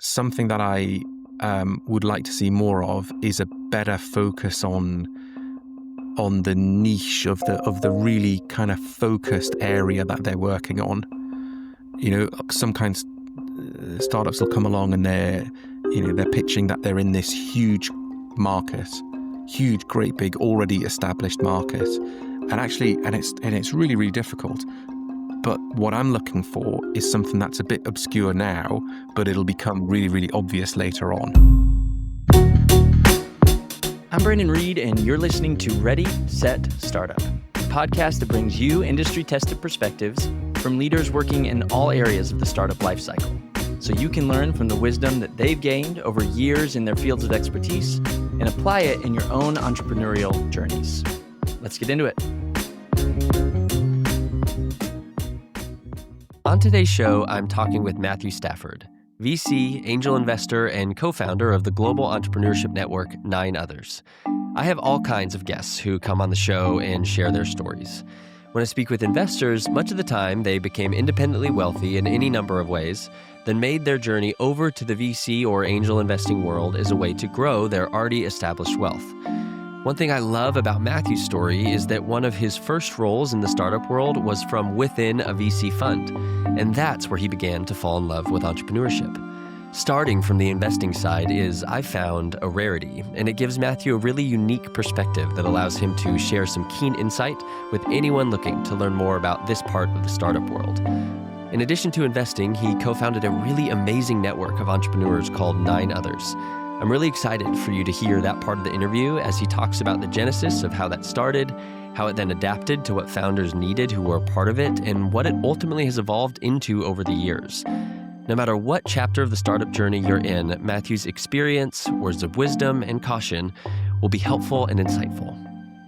something that I would like to see more of is a better focus on the niche of the really kind of focused area that they're working on. Some kinds startups will come along and they're pitching that they're in this huge market, huge, great, big, already established market, and it's really, really difficult. But what I'm looking for is something that's a bit obscure now, but it'll become really, really obvious later on. I'm Brandon Reed, and you're listening to Ready, Set, Startup, a podcast that brings you industry-tested perspectives from leaders working in all areas of the startup lifecycle, so you can learn from the wisdom that they've gained over years in their fields of expertise and apply it in your own entrepreneurial journeys. Let's get into it. On today's show, I'm talking with Matthew Stafford, VC, angel investor, and co-founder of the global entrepreneurship network 9 Others. I have all kinds of guests who come on the show and share their stories. When I speak with investors, much of the time they became independently wealthy in any number of ways, then made their journey over to the VC or angel investing world as a way to grow their already established wealth. One thing I love about Matthew's story is that one of his first roles in the startup world was from within a VC fund, and that's where he began to fall in love with entrepreneurship. Starting from the investing side is, I found, a rarity, and it gives Matthew a really unique perspective that allows him to share some keen insight with anyone looking to learn more about this part of the startup world. In addition to investing, he co-founded a really amazing network of entrepreneurs called 9 Others. I'm really excited for you to hear that part of the interview as he talks about the genesis of how that started, how it then adapted to what founders needed who were a part of it, and what it ultimately has evolved into over the years. No matter what chapter of the startup journey you're in, Matthew's experience, words of wisdom, and caution will be helpful and insightful.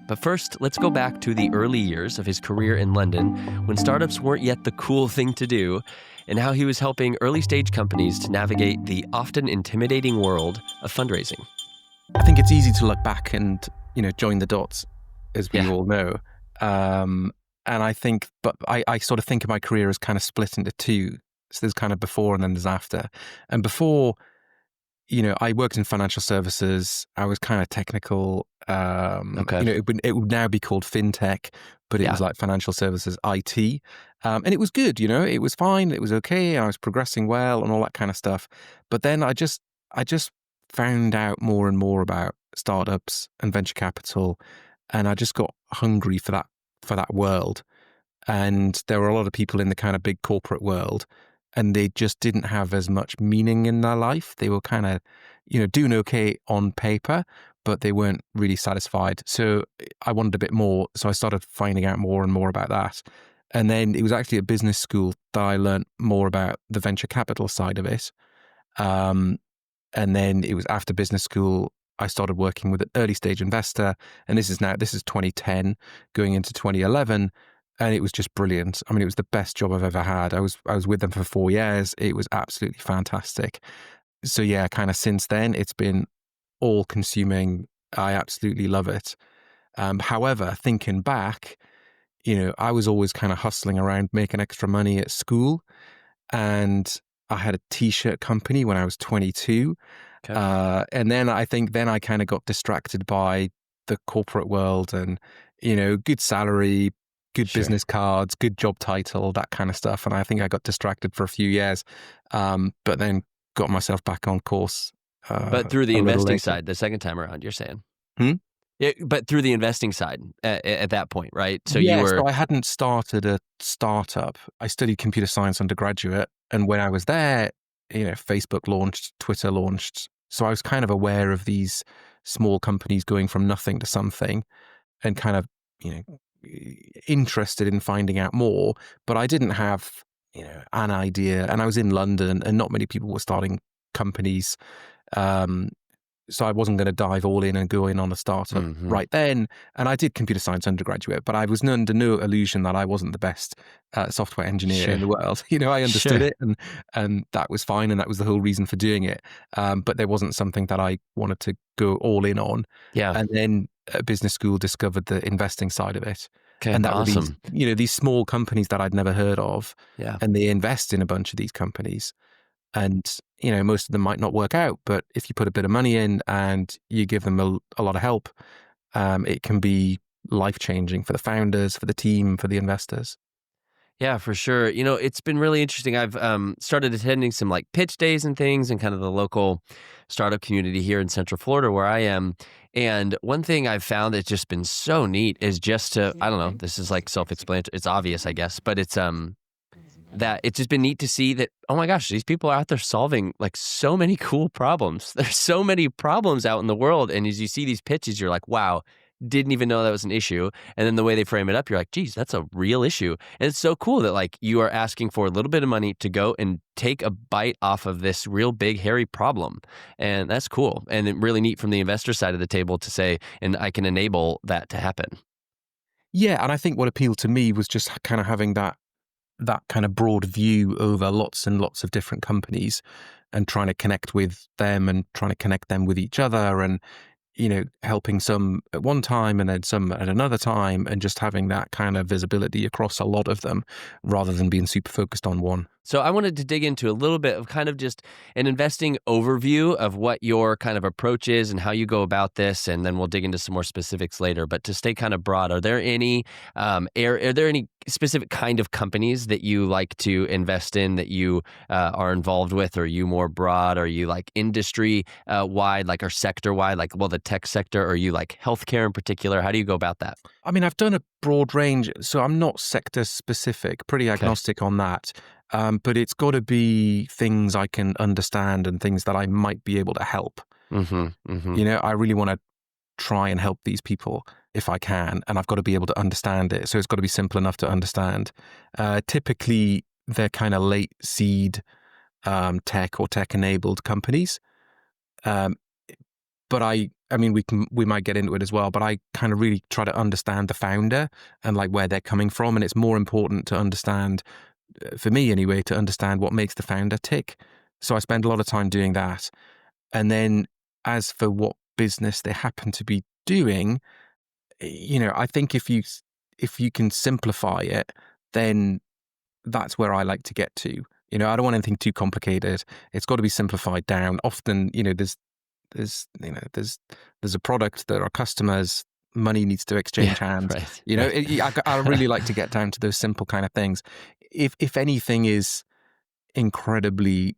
But first, let's go back to the early years of his career in London when startups weren't yet the cool thing to do, and how he was helping early-stage companies to navigate the often intimidating world of fundraising. I think it's easy to look back and, join the dots, as we all know. And I think, but I sort of think of my career as kind of split into two. So there's kind of before and then there's after. And before, I worked in financial services. I was kind of technical. It would now be called fintech, but it was like financial services, IT. And it was good, it was fine. It was okay. I was progressing well and all that kind of stuff. But then I just found out more and more about startups and venture capital. And I just got hungry for that world. And there were a lot of people in the kind of big corporate world, and they just didn't have as much meaning in their life. They were kind of, doing okay on paper, but they weren't really satisfied. So I wanted a bit more. So I started finding out more and more about that. And then it was actually at business school that I learned more about the venture capital side of it. And then it was after business school, I started working with an early stage investor. And this is 2010 going into 2011. And it was just brilliant. I mean, it was the best job I've ever had. I was with them for 4 years. It was absolutely fantastic. So yeah, kind of since then, it's been all consuming. I absolutely love it. However, thinking back, I was always kind of hustling around, making extra money at school. And I had a t-shirt company when I was 22. Okay. And then I kind of got distracted by the corporate world and, good salary, good business cards, good job title, that kind of stuff. And I think I got distracted for a few years, but then got myself back on course. But through the investing side, the second time around, you're saying? But through the investing side at that point, right? So So I hadn't started a startup. I studied computer science undergraduate. And when I was there, Facebook launched, Twitter launched. So I was kind of aware of these small companies going from nothing to something and kind of, interested in finding out more, but I didn't have, an idea. And I was in London and not many people were starting companies. So I wasn't going to dive all in and go in on a startup right then. And I did computer science undergraduate, but I was under no illusion that I wasn't the best software engineer in the world. I understood it and that was fine. And that was the whole reason for doing it. But there wasn't something that I wanted to go all in on. Yeah. And then at business school discovered the investing side of it. Okay, and that awesome. were these small companies that I'd never heard of. Yeah. And they invest in a bunch of these companies. And, most of them might not work out, but if you put a bit of money in and you give them a lot of help, it can be life-changing for the founders, for the team, for the investors. Yeah, for sure. It's been really interesting. I've started attending some like pitch days and things in kind of the local startup community here in Central Florida where I am. And one thing I've found that's just been so neat is just to, I don't know, this is like self-explanatory. It's obvious, I guess, but it's that it's just been neat to see that, oh my gosh, these people are out there solving like so many cool problems. There's so many problems out in the world. And as you see these pitches, you're like, wow, didn't even know that was an issue. And then the way they frame it up, you're like, geez, that's a real issue. And it's so cool that like you are asking for a little bit of money to go and take a bite off of this real big, hairy problem. And that's cool. And it really neat from the investor side of the table to say, and I can enable that to happen. Yeah, and I think what appealed to me was just kind of having that kind of broad view over lots and lots of different companies and trying to connect with them and trying to connect them with each other and, helping some at one time and then some at another time and just having that kind of visibility across a lot of them rather than being super focused on one. So I wanted to dig into a little bit of kind of just an investing overview of what your kind of approach is and how you go about this, and then we'll dig into some more specifics later. But to stay kind of broad, are there any are there any specific kind of companies that you like to invest in that you are involved with? Or are you more broad? Are you like industry wide, like or sector wide, like the tech sector? Or are you like healthcare in particular? How do you go about that? I mean, I've done a broad range, so I'm not sector specific, pretty Okay. agnostic on that. But it's got to be things I can understand and things that I might be able to help. Mm-hmm. Mm-hmm. I really want to try and help these people if I can, and I've got to be able to understand it. So it's got to be simple enough to understand. Typically, they're kind of late seed tech or tech-enabled companies. But I mean, we might get into it as well, but I kind of really try to understand the founder and like where they're coming from. And it's more important to understand, for me anyway, to understand what makes the founder tick. So I spend a lot of time doing that. And then as for what business they happen to be doing, I think if you can simplify it, then that's where I like to get to. I don't want anything too complicated. It's got to be simplified down. Often, there's a product, there are customers, money needs to exchange hands. Right. I really like to get down to those simple kind of things. If anything is incredibly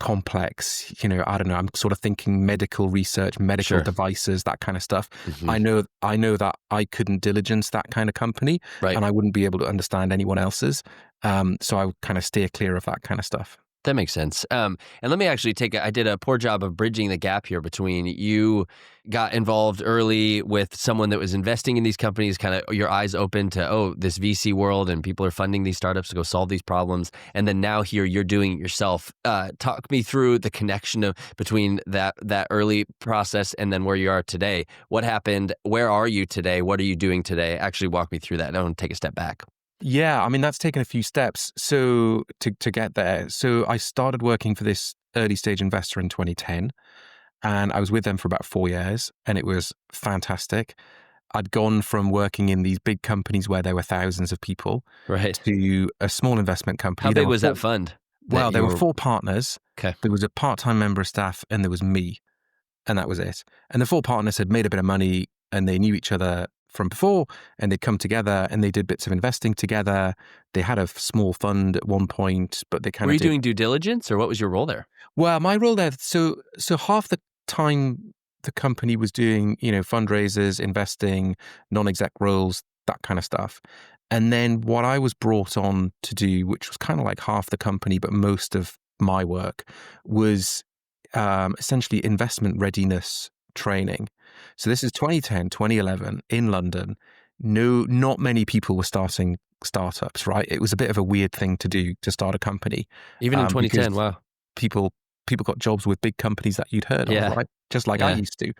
complex, I don't know, I'm sort of thinking medical research, medical Sure. devices, that kind of stuff. Mm-hmm. I know that I couldn't diligence that kind of company, Right. and I wouldn't be able to understand anyone else's. So I would kind of steer clear of that kind of stuff. That makes sense. And let me actually I did a poor job of bridging the gap here between you got involved early with someone that was investing in these companies, kind of your eyes open to, this VC world and people are funding these startups to go solve these problems. And then now here you're doing it yourself. Talk me through the connection between that early process and then where you are today. What happened? Where are you today? What are you doing today? Actually walk me through that. I want to take a step back. Yeah, I mean, that's taken a few steps so to get there. So I started working for this early stage investor in 2010, and I was with them for about 4 years, and it was fantastic. I'd gone from working in these big companies where there were thousands of people Right. to a small investment company. How There big were was that fund? there were 4 partners. Okay. There was a part-time member of staff, and there was me, and that was it. And the 4 partners had made a bit of money, and they knew each other from before, and they'd come together and they did bits of investing together. They had a small fund at one point, but they kind Were of you did. doing due diligence or what was your role there? Well, my role there, so half the time the company was doing, fundraisers, investing, non-exec roles, that kind of stuff. And then what I was brought on to do, which was kind of like half the company, but most of my work, was essentially investment readiness training. So this is 2010, 2011 in London. No, not many people were starting startups, right? It was a bit of a weird thing to do, to start a company. Even in Because 2010, wow. people got jobs with big companies that you'd heard of, Yeah. right? Just like I Yeah. used to.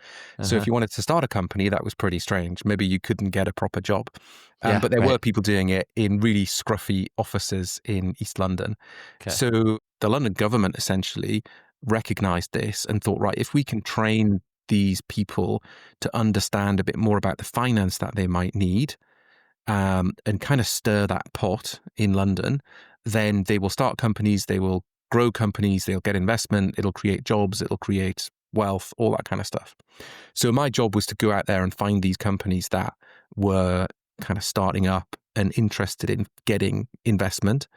So Uh-huh. if you wanted to start a company, that was pretty strange. Maybe you couldn't get a proper job. Yeah, But there right. were people doing it in really scruffy offices in East London. Okay. So the London government essentially recognized this and thought, right, if we can train these people to understand a bit more about the finance that they might need, and kind of stir that pot in London, then they will start companies, they will grow companies, they'll get investment, it'll create jobs, it'll create wealth, all that kind of stuff. So my job was to go out there and find these companies that were kind of starting up and interested in getting investment.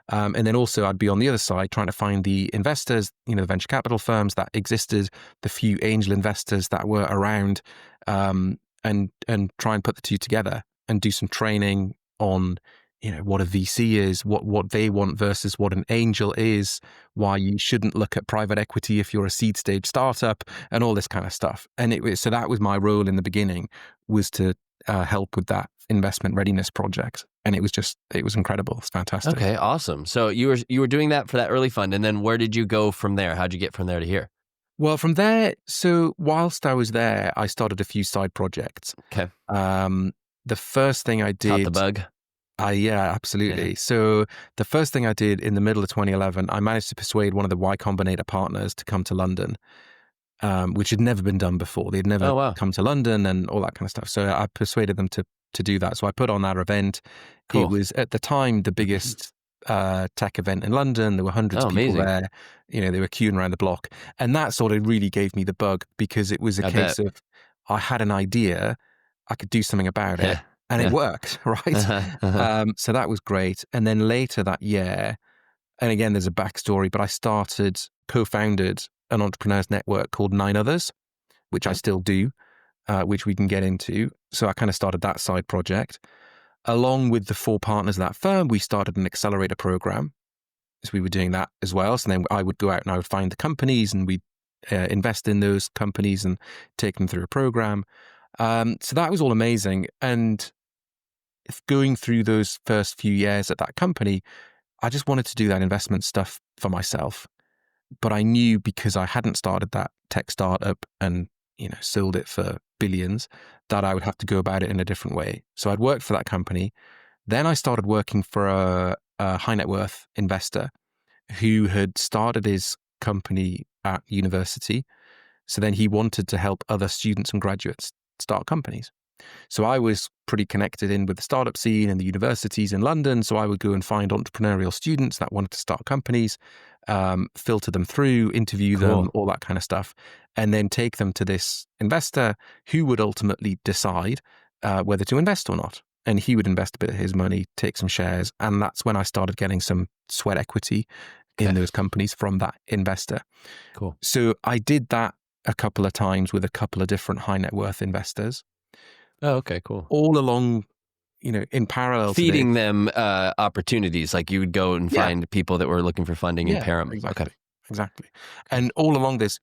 And then also I'd be on the other side trying to find the investors, the venture capital firms that existed, the few angel investors that were around, and try and put the two together and do some training on, what a VC is, what they want versus what an angel is, why you shouldn't look at private equity if you're a seed stage startup, and all this kind of stuff. And so that was my role in the beginning, was to help with that investment readiness project. And it was incredible. It's fantastic. Okay, awesome. So you were doing that for that early fund, and then where did you go from there? How'd you get from there to here? Well, from there, so whilst I was there, I started a few side projects. Okay. The first thing I did... Caught the bug? Yeah, absolutely. Yeah. So the first thing I did in the middle of 2011, I managed to persuade one of the Y Combinator partners to come to London, which had never been done before. They'd never come to London and all that kind of stuff. So I persuaded them to do that. So I put on that event. Cool. It was at the time the biggest tech event in London. There were hundreds of people there. They were queuing around the block. And that sort of really gave me the bug, because it was a case of, I had an idea, I could do something about it. And it worked, right? So that was great. And then later that year, and again, there's a backstory, but I co-founded an entrepreneurs network called 9 Others, which I still do, which we can get into. So I kind of started that side project. Along with the 4 partners of that firm, we started an accelerator program. So we were doing that as well. So then I would go out and I would find the companies, and we'd invest in those companies and take them through a program. So that was all amazing. And going through those first few years at that company, I just wanted to do that investment stuff for myself. But I knew, because I hadn't started that tech startup and, sold it for billions, that I would have to go about it in a different way. So I'd worked for that company. Then I started working for a high net worth investor who had started his company at university. So then he wanted to help other students and graduates start companies. So I was pretty connected in with the startup scene and the universities in London. So I would go and find entrepreneurial students that wanted to start companies, filter them through, interview them, all that kind of stuff, and then take them to this investor who would ultimately decide whether to invest or not. And he would invest a bit of his money, take some shares. And that's when I started getting some sweat equity in those companies from that investor. Cool. So I did that a couple of times with a couple of different high net worth investors. Oh, okay, cool. All along, in parallel, feeding them opportunities. Like you would go and find people that were looking for funding and pair them. Exactly. And all along this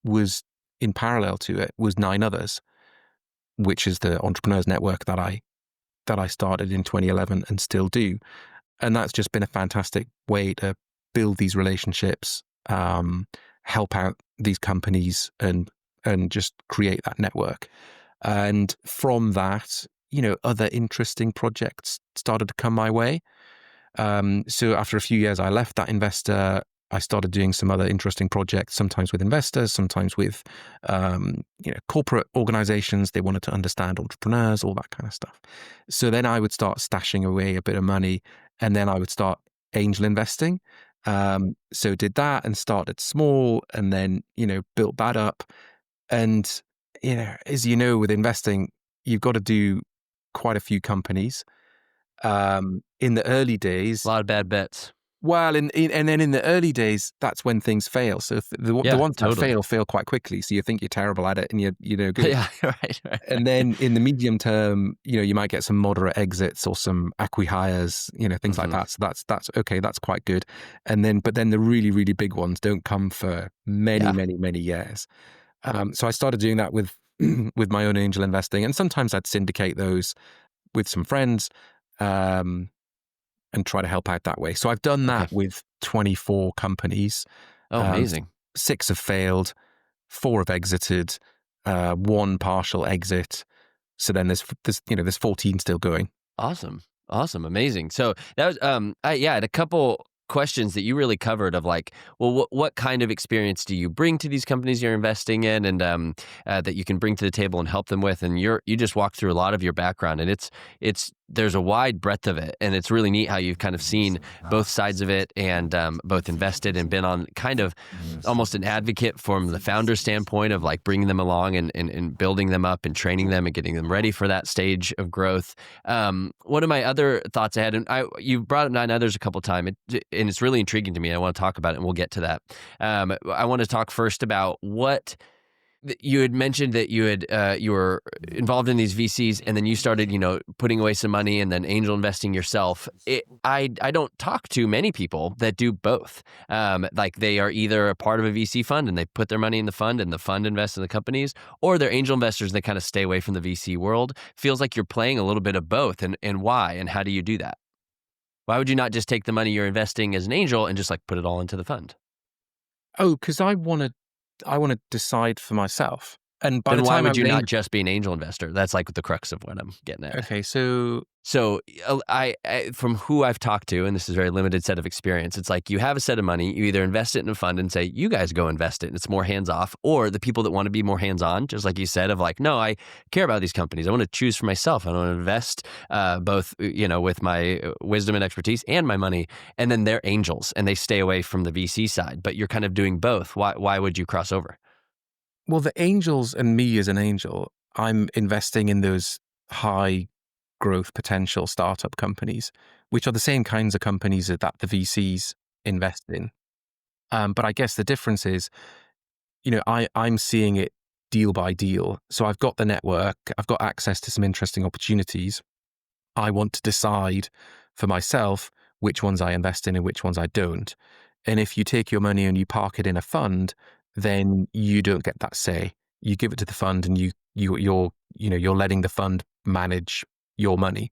was, in parallel to it, was 9 Others, which is the entrepreneurs network that I started in 2011 and still do. And that's just been a fantastic way to build these relationships, help out these companies, and just create that network. And from that, other interesting projects started to come my way. So after a few years, I left that investor. I started doing some other interesting projects, sometimes with investors, sometimes with, corporate organizations. They wanted to understand entrepreneurs, all that kind of stuff. So then I would start stashing away a bit of money, and then I would start angel investing. So did that and started small, and then, built that up. And, as you know, with investing, you've got to do quite a few companies. In the early days, a lot of bad bets. Well, and then in the early days, that's when things fail. So the ones that fail quite quickly. So you think you're terrible at it, and you're good. Yeah, right. And then in the medium term, you might get some moderate exits or some acqui-hires, things like that. So that's okay. That's quite good. But then the really, really big ones don't come for many years. So I started doing that with my own angel investing, and sometimes I'd syndicate those with some friends. And try to help out that way. So I've done that with 24 companies. Oh, amazing. 6 have failed, 4 have exited, 1 partial exit. So then there's 14 still going. Awesome. Amazing. So that was, I had a couple questions that you really covered of like, well, what kind of experience do you bring to these companies you're investing in, and that you can bring to the table and help them with? And you just walked through a lot of your background, and it's there's a wide breadth of it, and it's really neat how you've kind of seen both sides of it and both invested and been on kind of almost an advocate from the founder standpoint of like bringing them along and building them up and training them and getting them ready for that stage of growth. One of my other thoughts I had, and you brought up 9Others a couple of times, and it's really intriguing to me. I want to talk about it, and we'll get to that. I want to talk first about what you had mentioned that you were involved in these VCs, and then you started, putting away some money and then angel investing yourself. I don't talk to many people that do both. Like they are either a part of a VC fund and they put their money in the fund and the fund invests in the companies, or they're angel investors and they kind of stay away from the VC world. Feels like you're playing a little bit of both, and why, and how do you do that? Why would you not just take the money you're investing as an angel and just like put it all into the fund? Oh, because I want to decide for myself. And by Then the why time would you not just be an angel investor? That's like the crux of what I'm getting at. Okay, so I from who I've talked to, and this is a very limited set of experience, it's like you have a set of money, you either invest it in a fund and say, you guys go invest it, and it's more hands-off, or the people that want to be more hands-on, just like you said, of like, no, I care about these companies. I want to choose for myself. I want to invest both, with my wisdom and expertise and my money, and then they're angels, and they stay away from the VC side, but you're kind of doing both. Why would you cross over? well, the angels and me as an angel, I'm investing in those high growth potential startup companies, which are the same kinds of companies that the VCs invest in. But I guess the difference is, I'm seeing it deal by deal. So I've got the network, I've got access to some interesting opportunities. I want to decide for myself which ones I invest in and which ones I don't. And if you take your money and you park it in a fund, then you don't get that say. You give it to the fund, and you're letting the fund manage your money,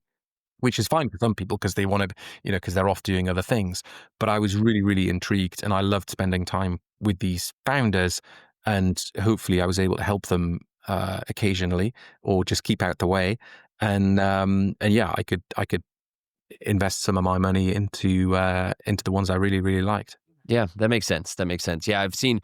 which is fine for some people because they want to, because they're off doing other things. But I was really, really intrigued, and I loved spending time with these founders, and hopefully I was able to help them occasionally, or just keep out the way. And yeah, I could invest some of my money into the ones I really, really liked. Yeah, that makes sense. Yeah, I've seen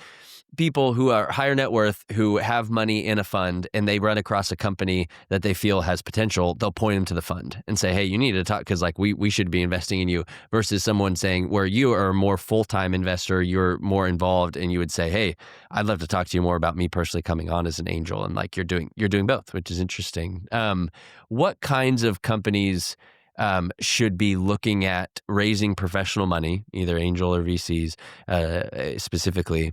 people who are higher net worth who have money in a fund and they run across a company that they feel has potential. They'll point them to the fund and say, hey, you need to talk because like we should be investing in you, versus someone saying where you are a more full-time investor, you're more involved, and you would say, hey, I'd love to talk to you more about me personally coming on as an angel. And like you're doing both, which is interesting. What kinds of companies should be looking at raising professional money, either angel or VCs specifically?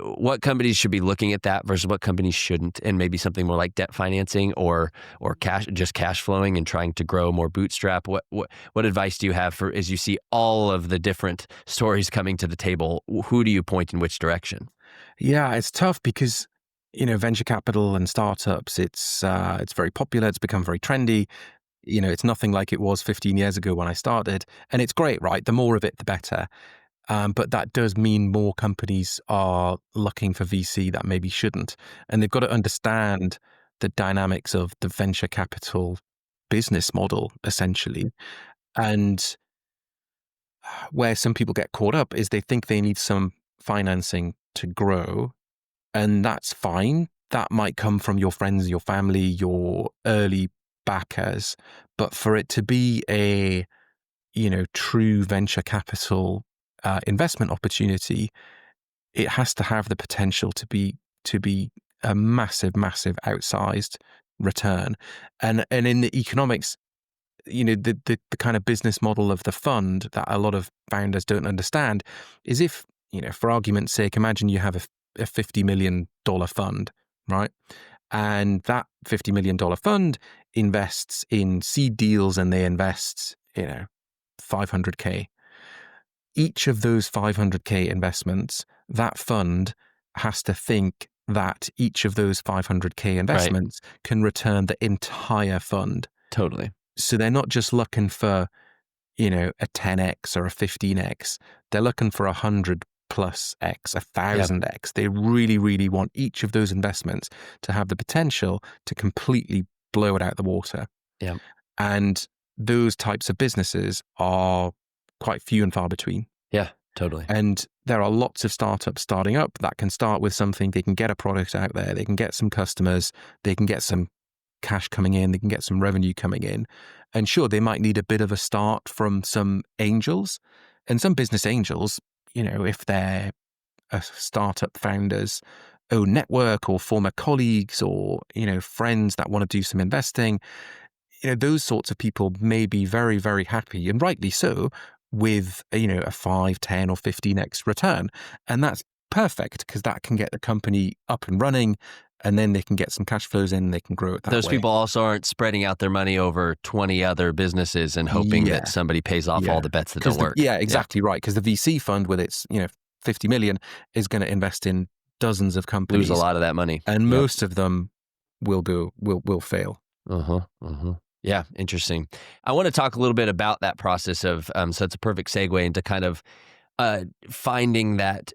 What companies should be looking at that versus what companies shouldn't, and maybe something more like debt financing or cash flowing and trying to grow more bootstrap? What advice do you have for, as you see all of the different stories coming to the table, who do you point in which direction? Yeah, it's tough because venture capital and startups, it's very popular. It's become very trendy. It's nothing like it was 15 years ago when I started. And it's great, right? The more of it, the better. But that does mean more companies are looking for VC that maybe shouldn't. And they've got to understand the dynamics of the venture capital business model, essentially. And where some people get caught up is they think they need some financing to grow. And that's fine. That might come from your friends, your family, your early backers. But for it to be a, true venture capital investment opportunity, it has to have the potential to be a massive, outsized return. And in the economics, the kind of business model of the fund that a lot of founders don't understand is if, for argument's sake, imagine you have a $50 million fund, right? And that $50 million fund invests in seed deals, and they invest, $500K. Each of those $500K investments, that fund has to think that each of those $500K investments can return the entire fund. Totally. So they're not just looking for, a 10x or a 15x. They're looking for 100 plus X, 1,000x. They really, really want each of those investments to have the potential to completely blow it out the water. Yeah. And those types of businesses are quite few and far between. Yeah, totally. And there are lots of startups starting up that can start with something. They can get a product out there. They can get some customers. They can get some cash coming in, they can get some revenue coming in. And sure, they might need a bit of a start from some angels. And some business angels, if they're a startup founder's own network or former colleagues or, friends that want to do some investing, those sorts of people may be very, very happy, and rightly so, with, a 5, 10 or 15x return. And that's perfect because that can get the company up and running, and then they can get some cash flows in and they can grow it that Those way. people also aren't spreading out their money over 20 other businesses and hoping that somebody pays off all the bets that don't work. Yeah, exactly right. Because the VC fund with its, 50 million is going to invest in dozens of companies. Lose a lot of that money. And most of them will fail. Yeah, interesting. I want to talk a little bit about that process of, so it's a perfect segue into kind of finding that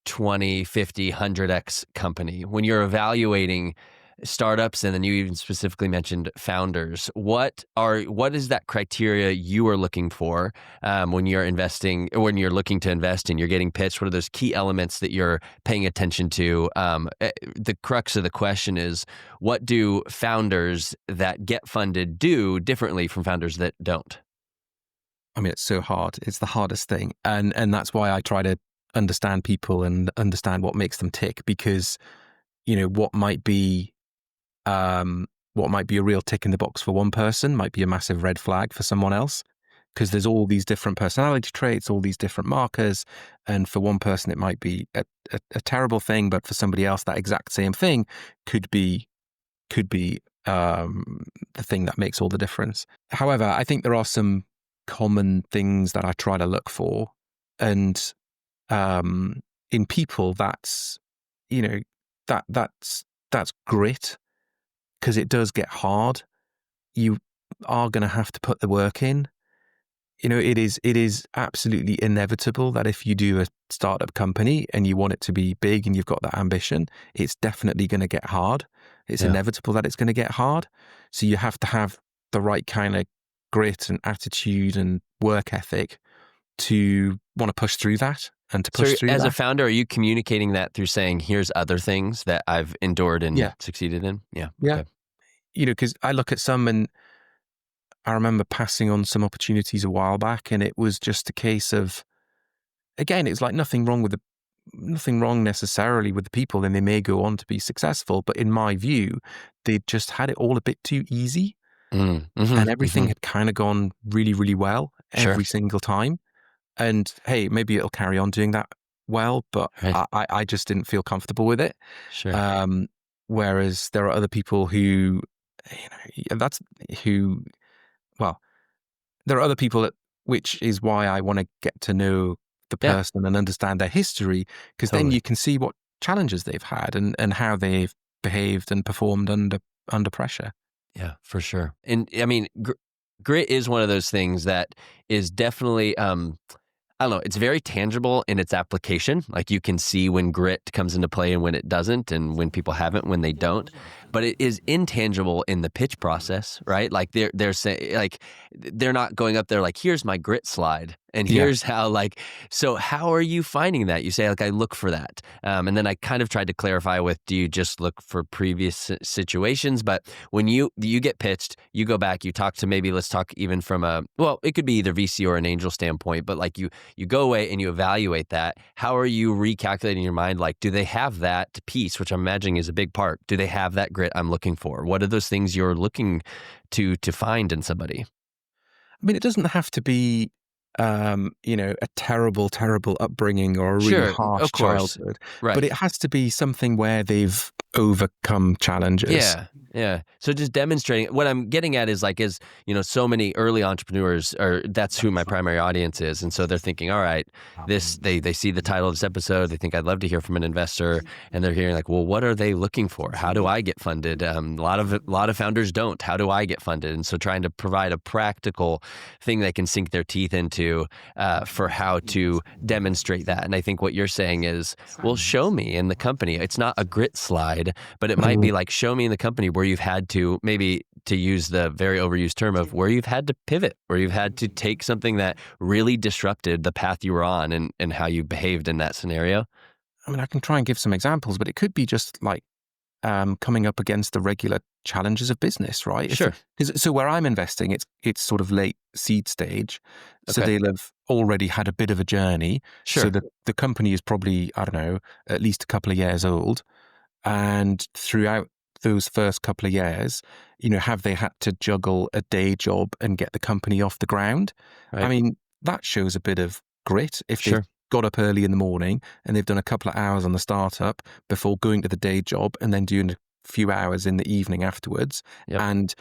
20, 50, 100x company. When you're evaluating startups, and then you even specifically mentioned founders, what is that criteria you are looking for when you're investing, or when you're looking to invest and you're getting pitched? What are those key elements that you're paying attention to? The crux of the question is, what do founders that get funded do differently from founders that don't? I mean, it's so hard. It's the hardest thing. And that's why I try to understand people and understand what makes them tick, because, what might be a real tick in the box for one person might be a massive red flag for someone else, because there's all these different personality traits, all these different markers. And for one person, it might be a terrible thing, but for somebody else, that exact same thing could be the thing that makes all the difference. However, I think there are some common things that I try to look for. And in people, that's grit, because it does get hard. You are going to have to put the work in. It is absolutely inevitable that if you do a startup company and you want it to be big and you've got that ambition, it's definitely going to get hard. It's inevitable that it's going to get hard. So you have to have the right kind of grit and attitude and work ethic to want to push through that and to push through that. As a founder, are you communicating that through saying, here's other things that I've endured and succeeded in? Yeah. Yeah. Because I look at some, and I remember passing on some opportunities a while back, and it was just a case of, again, it's like nothing wrong necessarily with the people, and they may go on to be successful. But in my view, they just had it all a bit too easy, and everything had kind of gone really, really well every single time. And hey, maybe it'll carry on doing that well, but I just didn't feel comfortable with it. Sure. Whereas there are other people who, there are other people which is why I want to get to know the person and understand their history, because then you can see what challenges they've had and how they've behaved and performed under pressure. Yeah, for sure. And I mean, grit is one of those things that is definitely, I don't know, it's very tangible in its application. Like, you can see when grit comes into play and when it doesn't, and when people have it, when they don't. But it is intangible in the pitch process, right? Like, they're saying, like, they're not going up there like, here's my grit slide, and here's how, like, so how are you finding that? You say, like, I look for that. And then I kind of tried to clarify with, do you just look for previous situations? But when you get pitched, you go back, you talk to, maybe let's talk even from it could be either VC or an angel standpoint, but like you go away and you evaluate that. How are you recalculating your mind? Like, do they have that piece, which I'm imagining is a big part? Do they have that grit I'm looking for? What are those things you're looking to find in somebody? I mean, it doesn't have to be, a terrible, terrible upbringing or a really harsh childhood. Right. But it has to be something where they've overcome challenges. Yeah. So just demonstrating, what I'm getting at is like, so many early entrepreneurs that's who my primary audience is. And so they're thinking, all right, they see the title of this episode. They think I'd love to hear from an investor, and they're hearing like, well, what are they looking for? How do I get funded? A lot of founders don't. How do I get funded? And so trying to provide a practical thing they can sink their teeth into for how to demonstrate that. And I think what you're saying is, well, show me in the company. It's not a grit slide, but it might be like, show me in the company where you've had to, maybe to use the very overused term of where you've had to pivot, where you've had to take something that really disrupted the path you were on and how you behaved in that scenario. I mean, I can try and give some examples, but it could be just like coming up against the regular challenges of business, right? Sure. So where I'm investing, it's sort of late seed stage. So Okay. they'll have already had a bit of a journey. So Sure. the company is probably, I don't know, at least a couple of years old. And throughout those first couple of years, have they had to juggle a day job and get the company off the ground? I Right. mean, that shows a bit of grit. If they've Sure. got up early in the morning and they've done a couple of hours on the startup before going to the day job and then doing a few hours in the evening afterwards, Yep. and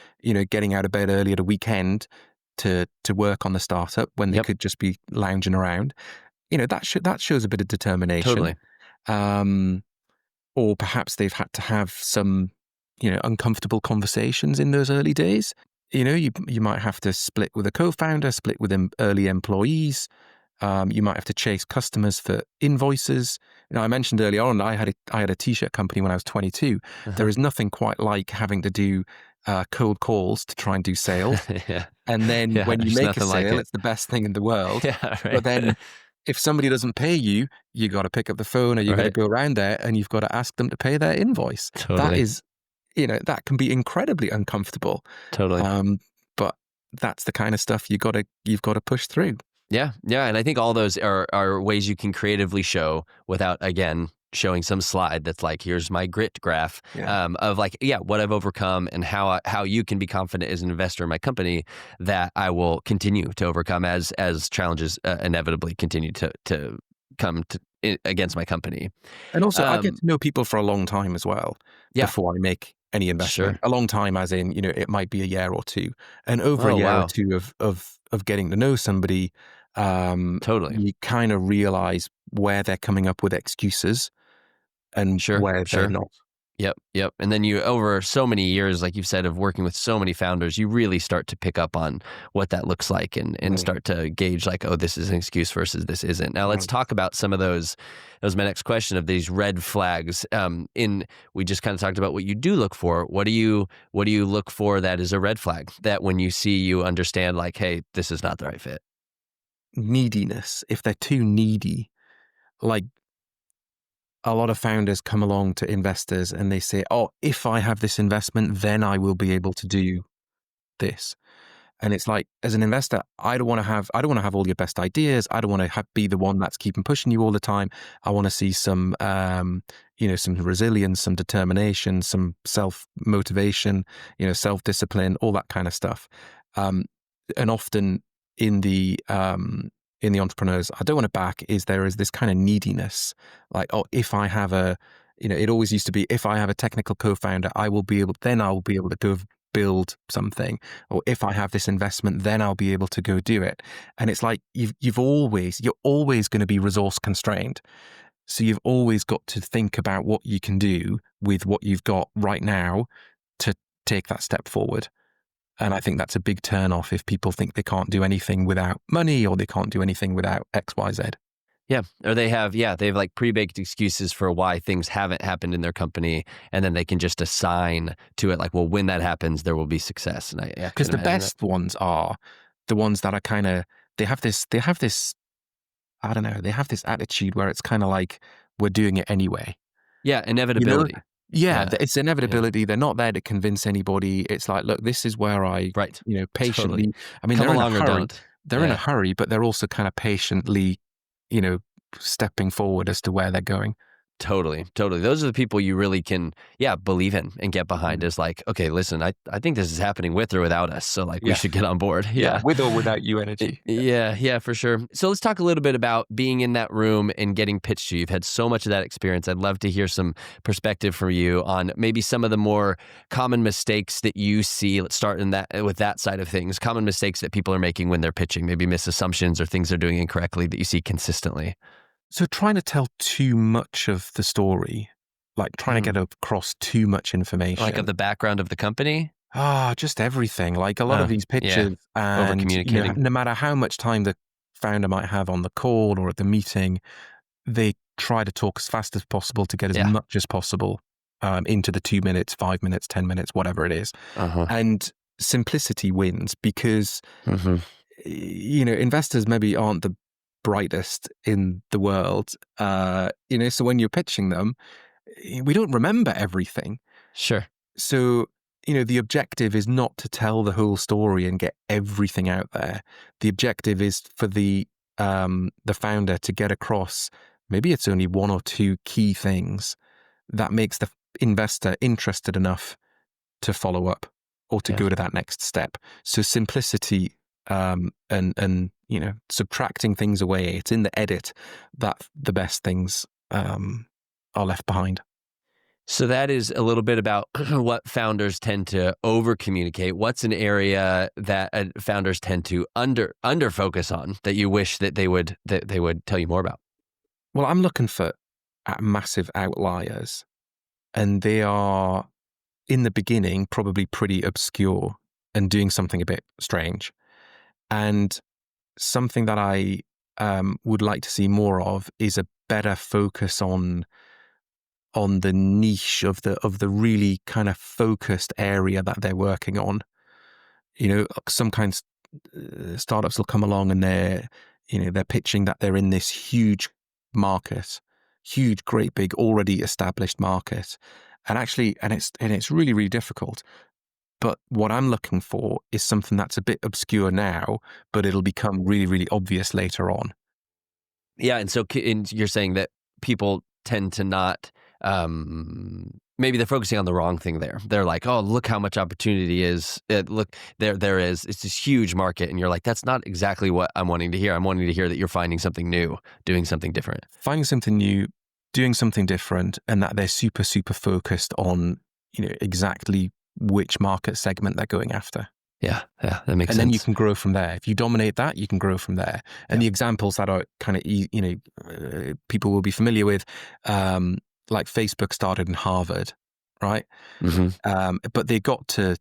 getting out of bed early at a weekend to work on the startup when they Yep. could just be lounging around, that shows a bit of determination. Totally. Or perhaps they've had to have some uncomfortable conversations in those early days. You might have to split with a co-founder, split with early employees. You might have to chase customers for invoices. I mentioned earlier on, I had a t-shirt company when I was 22. There Uh-huh. is nothing quite like having to do cold calls to try and do sales. Yeah. And then Yeah. when you There's make a nothing like sale, it. it's the best thing in the world. Yeah. But Right. then if somebody doesn't pay you, you got to pick up the phone, or you got to Right. go around there and you've got to ask them to pay their invoice. That Totally. is, that can be incredibly uncomfortable. Totally. But that's the kind of stuff you've got to push through. Yeah. Yeah. And I think all those are ways you can creatively show without, again, showing some slide that's like, here's my grit graph Yeah. of like, yeah, what I've overcome and how you can be confident as an investor in my company that I will continue to overcome as challenges inevitably continue to come against my company. And also, I get Um, to know people for a long time as well yeah, before I make any investment. sure. A long time, as in, it might be a year or two. And over a Oh, year or wow. two of getting to know somebody, Totally. you kind of realize where they're coming up with excuses and Sure. where they're Sure. not. Yep, yep. And then you, over so many years, like you've said, of working with so many founders, you really start to pick up on what that looks like and Right. start to gauge like, oh, this is an excuse versus this isn't. Now let's Right. talk about some of those. That was my next question of these red flags. We just kind of talked about what you do look for. What do you look for that is a red flag that when you see, you understand like, hey, this is not the right fit? Neediness. If they're too needy, like, a lot of founders come along to investors and they say, "Oh, if I have this investment, then I will be able to do this." And it's like, as an investor, I don't want to have all your best ideas. I don't want to be the one that's keeping pushing you all the time. I want to see some, some resilience, some determination, some self motivation, self discipline, all that kind of stuff. And often in the entrepreneurs I don't want to back there is this kind of neediness, like, oh, if I have it always used to be, if I have a technical co-founder, I will be able to go build something, or if I have this investment, then I'll be able to go do it. And it's like you're always going to be resource constrained. So you've always got to think about what you can do with what you've got right now to take that step forward. And I think that's a big turnoff if people think they can't do anything without money, or they can't do anything without X, Y, Z. Yeah. Or they have like pre-baked excuses for why things haven't happened in their company. And then they can just assign to it like, well, when that happens, there will be success. And I Because can the imagine that. best ones are the ones that are kind of, they have this, I don't know, they have this attitude where it's kind of like, we're doing it anyway. Yeah. You know? Inevitability. Yeah, Yeah. it's Yeah. inevitability. They're not there to convince anybody. It's like, look, this is where I, Right. Totally. patiently, I mean, Come they're in a along or hurry. don't. They're in a Yeah. hurry, but they're also kind of patiently, you know, stepping forward as to where they're going. Totally. Totally. Those are the people you really can, believe in and get behind as like, okay, listen, I think this is happening with or without us. So like we Yeah. should get on board. Yeah, Yeah. with or without you energy. Yeah, yeah, for sure. So let's talk a little bit about being in that room and getting pitched to you. You've had so much of that experience. I'd love to hear some perspective from you on maybe some of the more common mistakes that you see. Let's start with that side of things. Common mistakes that people are making when they're pitching, maybe misassumptions or things they're doing incorrectly that you see consistently. So trying to tell too much of the story, like trying to Mhm. get across too much Like information. of the background of the company. Just everything. Like a lot of these Yeah. pitches, Over and communicating. no matter how much time the founder might have on the call or at the meeting, they try to talk as fast as possible to get as Yeah. much as possible into the 2 minutes, 5 minutes, 10 minutes, whatever it is. Uh-huh. And simplicity wins because, Mm-hmm. investors maybe aren't the brightest in the world. So when you're pitching them, we don't remember everything. Sure. So, the objective is not to tell the whole story and get everything out there. The objective is for the founder to get across, maybe it's only one or two key things that makes the investor interested enough to follow up or to Yeah. go to that next step. So simplicity, and subtracting things away. It's in the edit that the best things are left behind. So that is a little bit about what founders tend to over communicate. What's an area that founders tend to under focus on that you wish that they would tell you more about? Well, I'm looking for massive outliers, and they are in the beginning probably pretty obscure and doing something a bit strange. And something that I would like to see more of is a better focus on the niche of the really kind of focused area that they're working on. Some kinds startups will come along and they're pitching that they're in this huge market, huge, great, big, already established market, and it's really, really difficult. But what I'm looking for is something that's a bit obscure now, but it'll become really, really obvious later on. Yeah, and so you're saying that people tend to not, maybe they're focusing on the wrong thing there. They're like, oh, look how much opportunity is. Look, there is. It's this huge market. And you're like, that's not exactly what I'm wanting to hear. I'm wanting to hear that you're finding something new, doing something different. Finding something new, doing something different, and that they're super, super focused on, exactly which market segment they're going after. Yeah, that makes sense. And then you can grow from there. If you dominate that, you can grow from there. And the examples that are kind of, people will be familiar with, like Facebook started in Harvard, right? Mm-hmm. But they got to,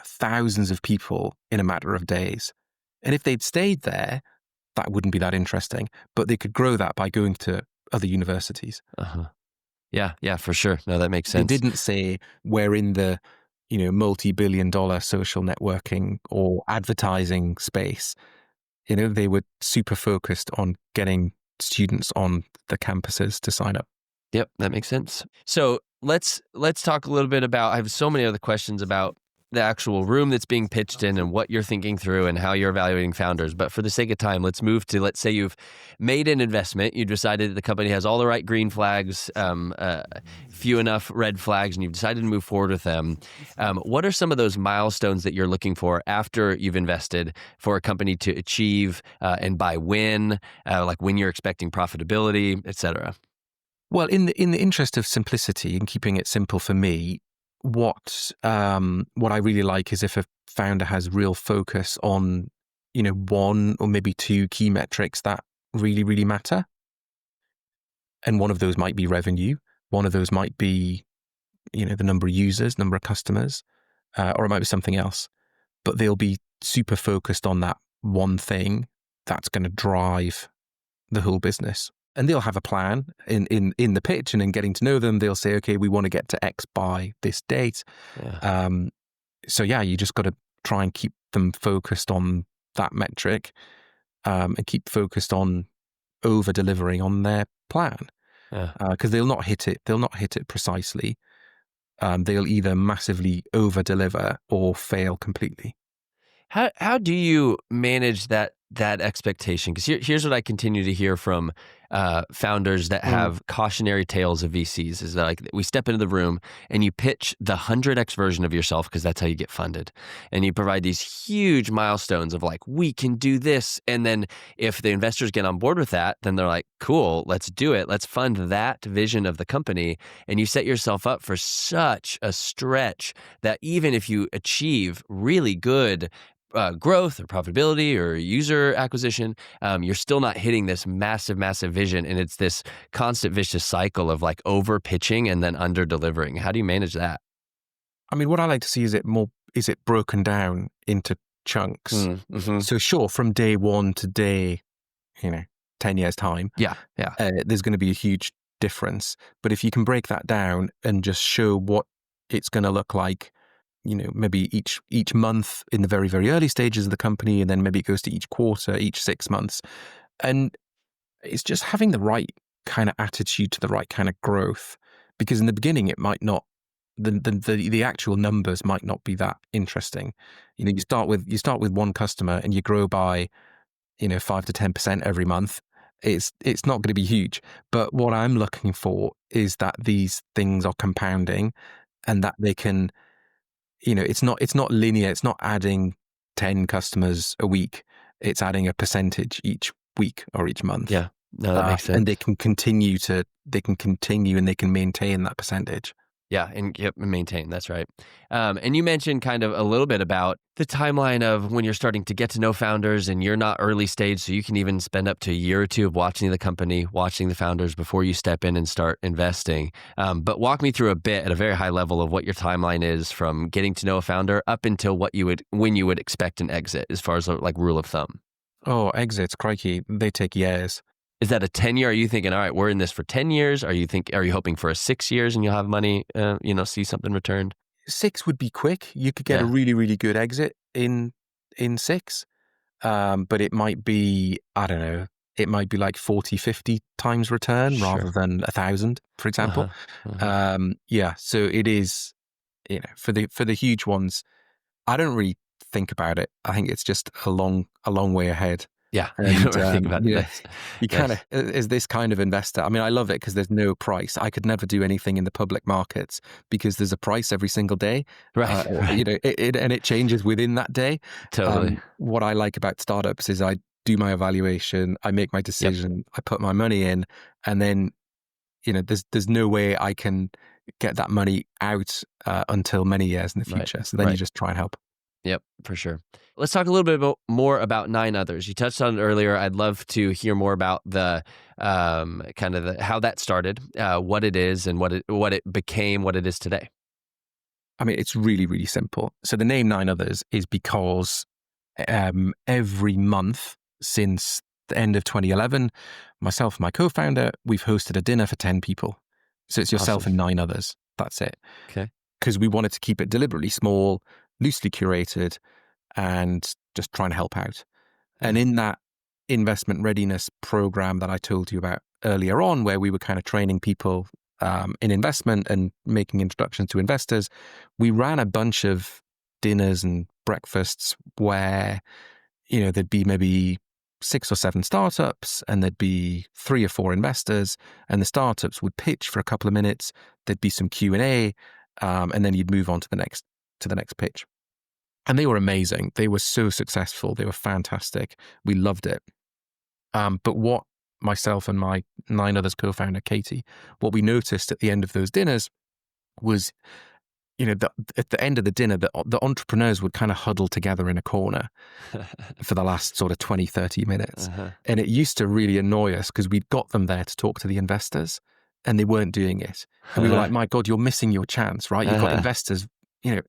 thousands of people in a matter of days. And if they'd stayed there, that wouldn't be that interesting. But they could grow that by going to other universities. Uh-huh. Yeah, for sure. No, that makes sense. They didn't say we're in the multi-billion-dollar social networking or advertising space. They were super focused on getting students on the campuses to sign up. Yep, that makes sense. So let's talk a little bit about, I have so many other questions about the actual room that's being pitched in and what you're thinking through and how you're evaluating founders. But for the sake of time, let's move to, let's say you've made an investment, you decided that the company has all the right green flags, few enough red flags, and you've decided to move forward with them. What are some of those milestones that you're looking for after you've invested for a company to achieve, and by when, like when you're expecting profitability, et cetera? Well, in the interest of simplicity and keeping it simple for me, what I really like is if a founder has real focus on, one or maybe two key metrics that really, really matter. And one of those might be revenue. One of those might be, the number of users, number of customers, or it might be something else. But they'll be super focused on that one thing that's going to drive the whole business. And they'll have a plan in the pitch, and in getting to know them, they'll say, okay, we want to get to X by this date. Yeah. So you just got to try and keep them focused on that metric, and keep focused on over delivering on their plan. Because they'll not hit it. They'll not hit it precisely. They'll either massively over deliver or fail completely. How do you manage that expectation? Because here's what I continue to hear from founders that have cautionary tales of VCs is that, like, we step into the room and you pitch the 100x version of yourself because that's how you get funded, and you provide these huge milestones of like, we can do this, and then if the investors get on board with that, then they're like, cool, let's do it, let's fund that vision of the company, and you set yourself up for such a stretch that even if you achieve really good growth or profitability or user acquisition, you're still not hitting this massive vision. And it's this constant vicious cycle of like over pitching and then under delivering. How do you manage that? I mean, what I like to see is it broken down into chunks. Mm-hmm. So sure, from day one to day, 10 years time, there's going to be a huge difference. But if you can break that down and just show what it's going to look like, maybe each month in the very, very early stages of the company, and then maybe it goes to each quarter, each 6 months. And it's just having the right kind of attitude to the right kind of growth. Because in the beginning, it might not the actual numbers might not be that interesting. You start with one customer and you grow by 5 to 10% every month. It's not going to be huge. But what I'm looking for is that these things are compounding, and that they can, it's not linear. It's not adding 10 customers a week. It's adding a percentage each week or each month. Yeah. No, that makes And sense. they can continue and they can maintain that percentage. Yeah, and maintain. That's right. And you mentioned kind of a little bit about the timeline of when you're starting to get to know founders, and you're not early stage, so you can even spend up to a year or two of watching the company, watching the founders before you step in and start investing. But walk me through a bit at a very high level of what your timeline is from getting to know a founder up until when you would expect an exit, as far as like rule of thumb. Oh, exits, crikey, they take years. Is that a 10-year? Are you thinking, all right, we're in this for 10 years? Are you hoping for a 6 years and you'll have money, see something returned? 6 would be quick. You could get a Yeah, really, really good exit in 6. But it might be, I don't know, it might be like 40, 50 times return rather sure. than 1,000, for example. Uh-huh. Uh-huh. Yeah, so it is, for the huge ones, I don't really think about it. I think it's just a long way ahead. Yeah, you And don't really think about it. Nice. you kind of, Nice. as this kind of investor, I mean, I love it because there's no price. I could never do anything in the public markets because there's a price every single day. Right, right. And it changes within that day. Totally. What I like about startups is I do my evaluation, I make my Yep. decision, I put my money in, and then, there's no way I can get that money out until many years in the Right, future. So then you right. just try and help. Yep, for sure. Let's talk a little bit more about Nine Others. You touched on it earlier. I'd love to hear more about the kind of how that started, what it is, and what it became, what it is today. I mean, it's really, really simple. So the name Nine Others is because every month since the end of 2011, myself and my co-founder, we've hosted a dinner for 10 people. So it's yourself Awesome. and 9 others. That's it. Okay. Because we wanted to keep it deliberately small, loosely curated, and just trying to help out. And Yeah. in that investment readiness program that I told you about earlier on, where we were kind of training people in investment and making introductions to investors, we ran a bunch of dinners and breakfasts where, there'd be maybe 6 or 7 startups and there'd be 3 or 4 investors, and the startups would pitch for a couple of minutes. There'd be some Q&A, and then you'd move on to the next pitch. And they were amazing. They were so successful. They were fantastic. We loved it. But what myself and my 9 others co-founder, Katie, what we noticed at the end of those dinners was, at the end of the dinner, the entrepreneurs would kind of huddle together in a corner for the last sort of 20, 30 minutes. Uh-huh. And it used to really annoy us because we'd got them there to talk to the investors and they weren't doing it. And we were like, my God, you're missing your chance, right? You've got Uh-huh. investors,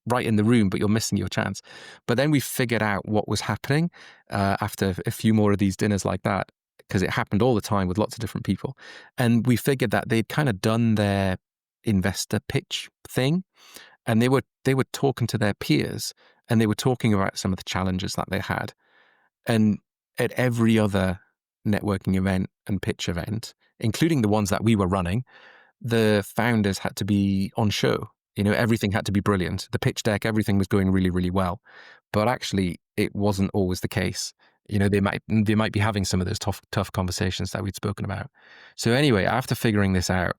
right in the room, but you're missing your chance. But then we figured out what was happening after a few more of these dinners like that, because it happened all the time with lots of different people. And we figured that they'd kind of done their investor pitch thing, and they were talking to their peers, and they were talking about some of the challenges that they had. And at every other networking event and pitch event, including the ones that we were running, the founders had to be on show. Everything had to be brilliant. The pitch deck, everything was going really, really well. But actually, it wasn't always the case. They might be having some of those tough conversations that we'd spoken about. So anyway, after figuring this out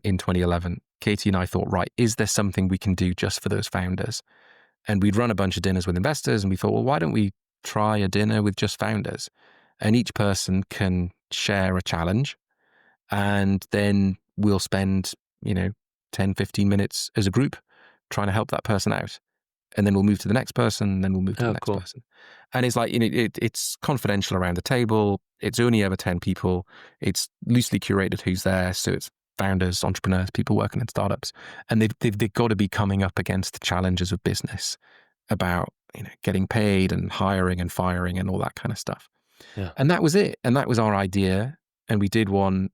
in 2011, Katie and I thought, right, is there something we can do just for those founders? And we'd run a bunch of dinners with investors, and we thought, well, why don't we try a dinner with just founders? And each person can share a challenge, and then we'll spend, 10, 15 minutes as a group trying to help that person out. And then we'll move to the next person, and then we'll move to the Oh, next cool. person. And it's like, it's confidential around the table. It's only ever 10 people. It's loosely curated who's there. So it's founders, entrepreneurs, people working in startups. And they've got to be coming up against the challenges of business about, getting paid and hiring and firing and all that kind of stuff. Yeah. And that was it. And that was our idea. And we did one,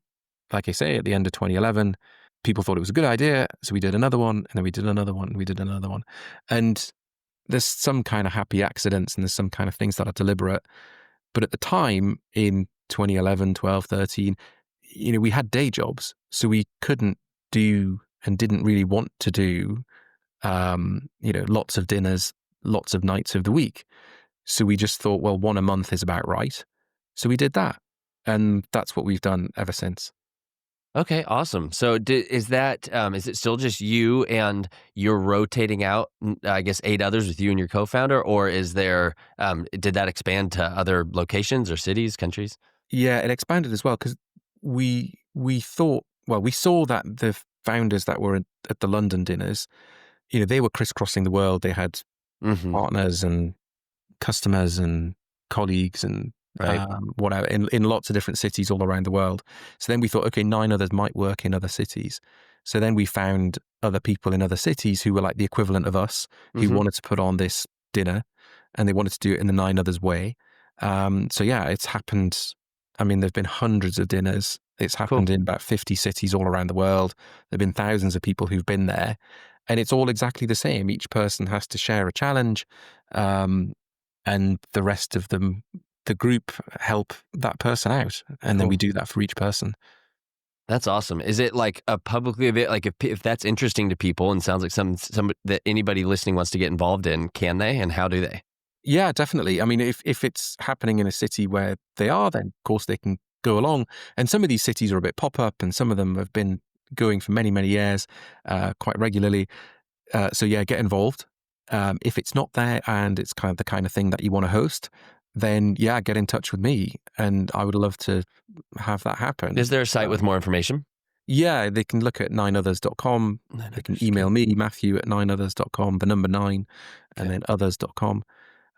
like I say, at the end of 2011. People thought it was a good idea. So we did another one, and then we did another one, and we did another one. And there's some kind of happy accidents and there's some kind of things that are deliberate. But at the time in 2011, 12, 13, we had day jobs. So we couldn't do and didn't really want to do, lots of dinners, lots of nights of the week. So we just thought, well, one a month is about right. So we did that. And that's what we've done ever since. Okay, awesome. So is that is it still just you and you're rotating out, I guess, 8 others with you and your co-founder, or is there did that expand to other locations or cities, countries? Yeah, it expanded as well because we thought, well, we saw that the founders that were at the London dinners, they were crisscrossing the world. They had Mhm. partners and customers and colleagues and Right. whatever in lots of different cities all around the world. So then we thought, okay, 9 others might work in other cities. So then we found other people in other cities who were like the equivalent of us, who Mhm. wanted to put on this dinner, and they wanted to do it in the 9 others way. So yeah, it's happened. I mean, there've been hundreds of dinners. It's Cool. happened in about 50 cities all around the world. There've been thousands of people who've been there, and it's all exactly the same. Each person has to share a challenge. Um, and the rest of them, the group, help that person out, and then we Cool. do that for each person. That's awesome. Is it like a publicly like if that's interesting to people and sounds like some that anybody listening wants to get involved in, can they and how do they? Yeah, definitely. I mean, if it's happening in a city where they are, then of course they can go along. And some of these cities are a bit pop up, and some of them have been going for many, many years, quite regularly. So yeah, get involved. If it's not there and it's kind of the kind of thing that you want to host, then yeah, get in touch with me, and I would love to have that happen. Is there a site with more information? Yeah, they can look at 9others.com. Nine They can others. email Okay. me, Matthew at 9others.com, the number 9, and Okay. then others.com.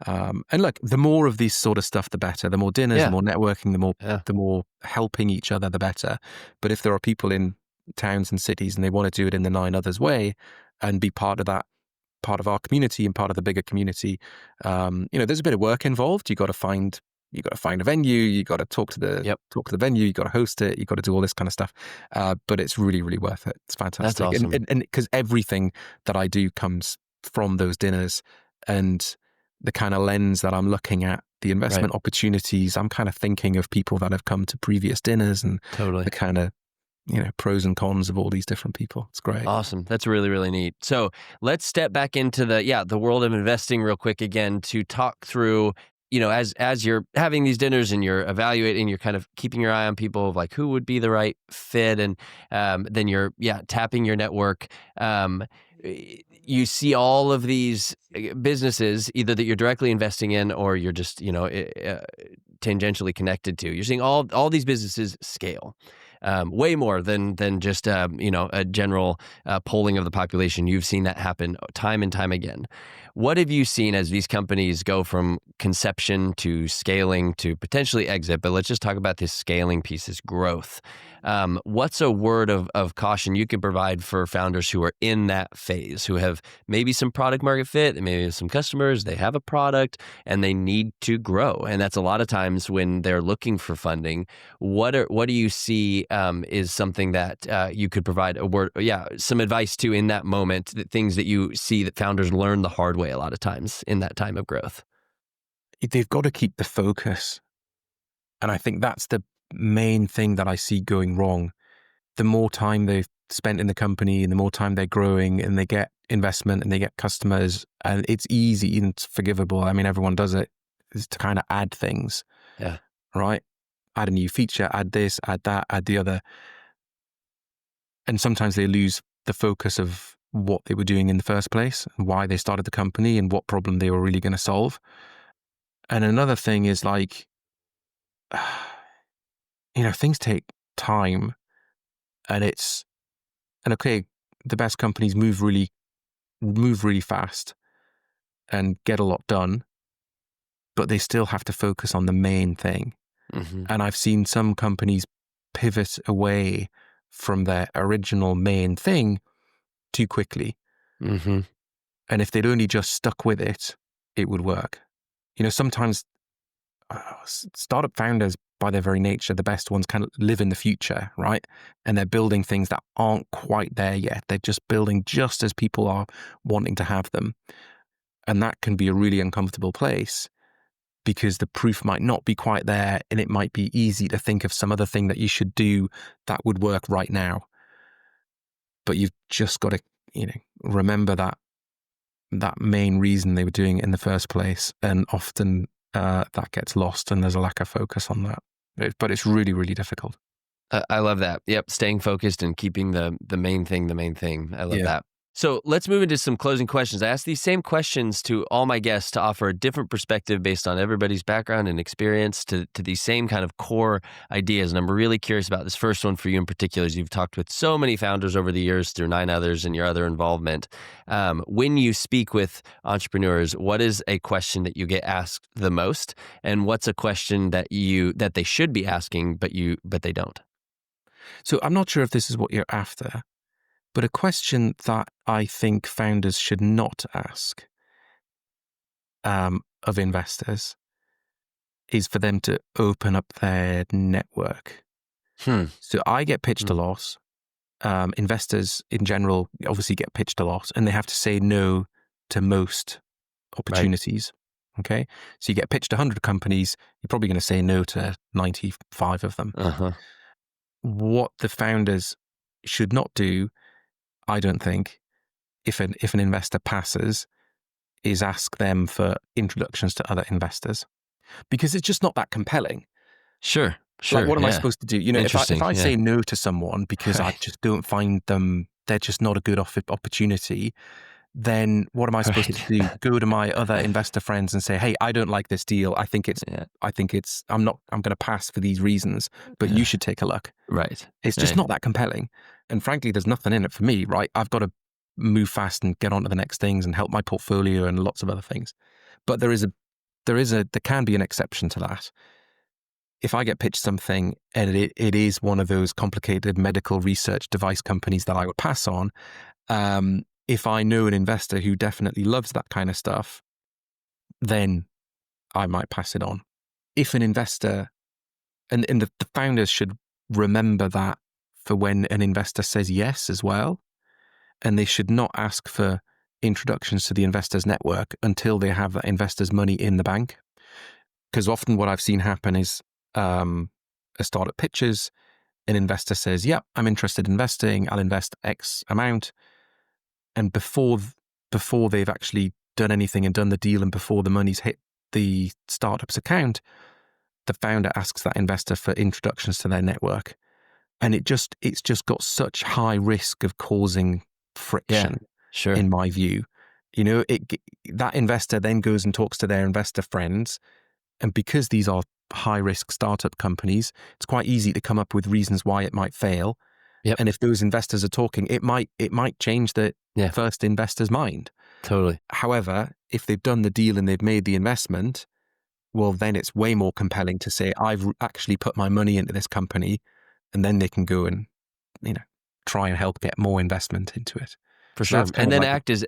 And look, the more of this sort of stuff, the better. The more dinners, the Yeah. more networking, Yeah. the more helping each other, the better. But if there are people in towns and cities and they want to do it in the 9 others way and be part of that, part of our community and part of the bigger community, there's a bit of work involved. You got to find a venue. You got to Yep. talk to the venue. You got to host it. You got to do all this kind of stuff. But it's really, really worth it. It's That's fantastic. awesome. And because everything that I do comes from those dinners, and the kind of lens that I'm looking at, the Right. investment opportunities, I'm kind of thinking of people that have come to previous dinners and the Totally. kind of, pros and cons of all these different people. It's great. Awesome. That's really, really neat. So let's step back into the world of investing real quick again to talk through, as you're having these dinners and you're evaluating, you're kind of keeping your eye on people of like who would be the right fit. And then you're, tapping your network. You see all of these businesses either that you're directly investing in or you're just, tangentially connected to. You're seeing all these businesses scale. Way more than just a general polling of the population. You've seen that happen time and time again. What have you seen as these companies go from conception to scaling to potentially exit? But let's just talk about this scaling piece, this growth. What's a word of caution you can provide for founders who are in that phase, who have maybe some product market fit, maybe some customers, they have a product, and they need to grow? And that's a lot of times when they're looking for funding. What do you see is something that you could provide a word, some advice to in that moment, things that you see that founders learn the hard way a lot of times in that time of growth? They've got to keep the focus. And I think that's the main thing that I see going wrong. The more time they've spent in the company and the more time they're growing and they get investment and they get customers, and it's easy and it's forgivable. I mean, everyone does it, is to kind of add things, Yeah. right? Add a new feature, add this, add that, add the other. And sometimes they lose the focus of what they were doing in the first place, and why they started the company and what problem they were really going to solve. And another thing is like, things take time, and okay, the best companies move really fast and get a lot done, but they still have to focus on the main thing. Hmm. And I've seen some companies pivot away from their original main thing too quickly. Hmm. And if they'd only just stuck with it, it would work. Sometimes startup founders, by their very nature, the best ones kind of live in the future, right? And they're building things that aren't quite there yet. They're just building just as people are wanting to have them. And that can be a really uncomfortable place because the proof might not be quite there, and it might be easy to think of some other thing that you should do that would work right now. but you've just got to, remember that main reason they were doing it in the first place. And often that gets lost and there's a lack of focus on that. But it's really, really difficult. I love that. Yep. Staying focused and keeping the main thing the main thing. I love Yeah. that. So let's move into some closing questions. I ask these same questions to all my guests to offer a different perspective based on everybody's background and experience to these same kind of core ideas. And I'm really curious about this first one for you in particular, as you've talked with so many founders over the years through 9 Others and your other involvement. When you speak with entrepreneurs, what is a question that you get asked the most? And what's a question that they should be asking, but they don't? So I'm not sure if this is what you're after, but a question that I think founders should not ask of investors is for them to open up their network. So I get pitched a lot. Investors in general obviously get pitched a lot, and they have to say no to most opportunities. Right. Okay. So you get pitched 100 companies, you're probably going to say no to 95 of them. What the founders should not do, I don't think, if an investor passes, is ask them for introductions to other investors, because it's just not that compelling. Sure. Like, what am I supposed to do? If I say no to someone because I just don't find them, they're just not a good opportunity, then what am I supposed to do? Go to my other investor friends and say, hey, I don't like this deal. I'm going to pass for these reasons, but you should take a look. Right. It's just not that compelling. And frankly, there's nothing in it for me, right? I've got to move fast and get on to the next things and help my portfolio and lots of other things. But there can be an exception to that. If I get pitched something and it is one of those complicated medical research device companies that I would pass on, if I know an investor who definitely loves that kind of stuff, then I might pass it on. If an investor, and the founders should remember that for when an investor says yes as well, and they should not ask for introductions to the investor's network until they have that investor's money in the bank. Because often what I've seen happen is a startup pitches, an investor says, yeah, I'm interested in investing, I'll invest X amount. And before they've actually done anything and done the deal, and before the money's hit the startup's account, the founder asks that investor for introductions to their network. And it's just got such high risk of causing friction, in my view. That investor then goes and talks to their investor friends. And because these are high risk startup companies, it's quite easy to come up with reasons why it might fail. Yep. And if those investors are talking, it might change the first investor's mind. Totally. However, if they've done the deal and they've made the investment, well, then it's way more compelling to say, I've actually put my money into this company, and then they can go and, try and help get more investment into it. For sure. And then act as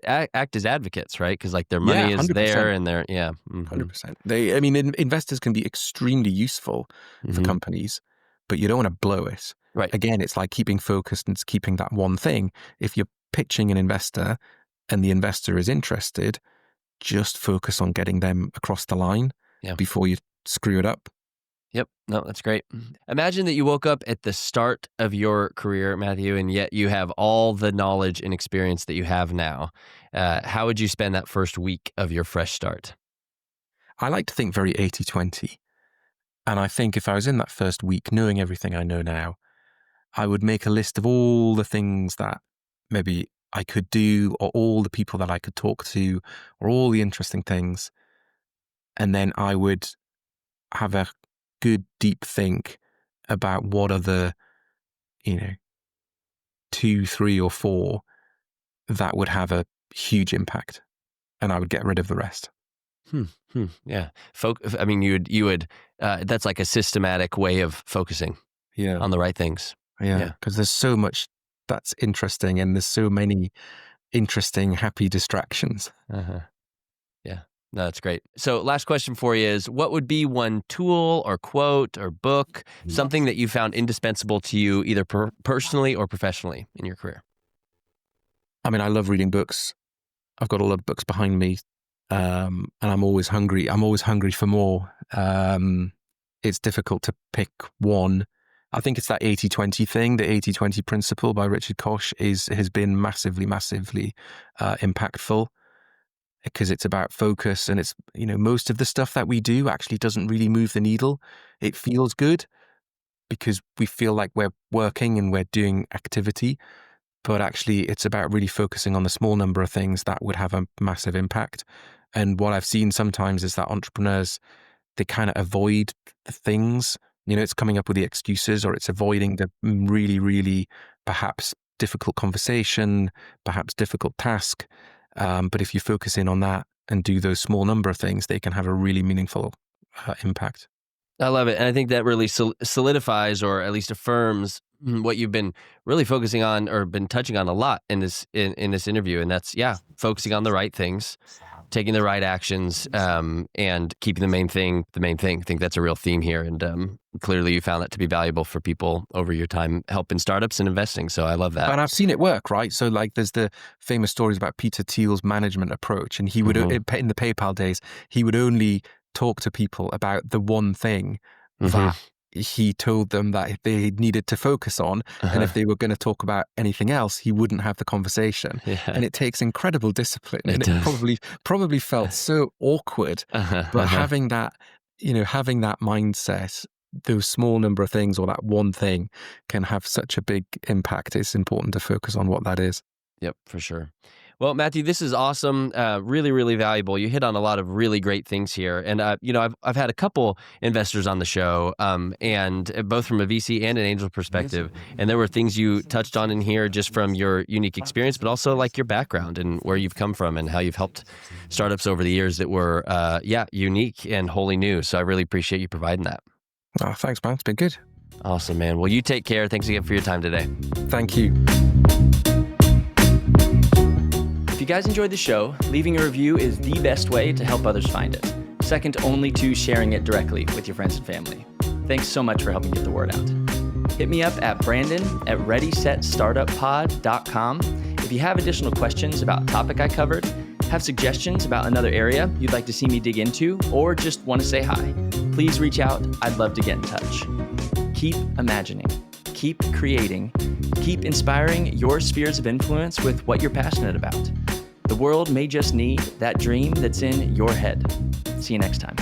advocates, right? Because their money is 100%. There and they're, 100%. Investors can be extremely useful for companies, but you don't want to blow it. Right. Again, it's like keeping focused and it's keeping that one thing. If you're pitching an investor and the investor is interested, just focus on getting them across the line before you screw it up. Yep. No, that's great. Imagine that you woke up at the start of your career, Matthew, and yet you have all the knowledge and experience that you have now. How would you spend that first week of your fresh start? I like to think very 80-20. And I think if I was in that first week, knowing everything I know now, I would make a list of all the things that maybe I could do, or all the people that I could talk to, or all the interesting things. And then I would have a good deep think about what are the, 2, 3, or 4 that would have a huge impact, and I would get rid of the rest. Yeah. You would, that's like a systematic way of focusing on the right things. Yeah. Because there's so much that's interesting, and there's so many interesting, happy distractions. Yeah. No, that's great. So last question for you is, what would be one tool or quote or book, something that you found indispensable to you either personally or professionally in your career? I love reading books. I've got a lot of books behind me, and I'm always hungry. I'm always hungry for more. It's difficult to pick one. I think it's that 80-20 thing. The 80-20 principle by Richard Koch has been massively impactful, because it's about focus, and it's, most of the stuff that we do actually doesn't really move the needle. It feels good because we feel like we're working and we're doing activity, but actually it's about really focusing on the small number of things that would have a massive impact. And what I've seen sometimes is that entrepreneurs, they kind of avoid the things, it's coming up with the excuses, or it's avoiding the really, really perhaps difficult conversation, perhaps difficult task. But if you focus in on that and do those small number of things, they can have a really meaningful impact. I love it. And I think that really solidifies, or at least affirms, what you've been really focusing on, or been touching on a lot in this interview. And that's, focusing on the right things, taking the right actions, and keeping the main thing the main thing. I think that's a real theme here. And clearly you found that to be valuable for people over your time helping startups and investing. So I love that. And I've seen it work, right? So like there's the famous stories about Peter Thiel's management approach. And he would, in the PayPal days, he would only talk to people about the one thing that he told them that they needed to focus on. And if they were going to talk about anything else, he wouldn't have the conversation. And it takes incredible discipline. It probably felt so awkward. But having that mindset, those small number of things, or that one thing, can have such a big impact. It's important to focus on what that is. Yep, for sure. Well, Matthew, this is awesome. Really, really valuable. You hit on a lot of really great things here. And, I've had a couple investors on the show, and both from a VC and an angel perspective. And there were things you touched on in here just from your unique experience, but also like your background and where you've come from and how you've helped startups over the years that were, unique and wholly new. So I really appreciate you providing that. Oh, thanks, man. It's been good. Awesome, man. Well, you take care. Thanks again for your time today. Thank you. If you guys enjoyed the show, leaving a review is the best way to help others find it, second only to sharing it directly with your friends and family. Thanks so much for helping get the word out. Hit me up at brandon@readysetstartuppod.com if you have additional questions about a topic I covered, have suggestions about another area you'd like to see me dig into, or just want to say hi. Please reach out. I'd love to get in touch. Keep imagining, keep creating, keep inspiring your spheres of influence with what you're passionate about. The world may just need that dream that's in your head. See you next time.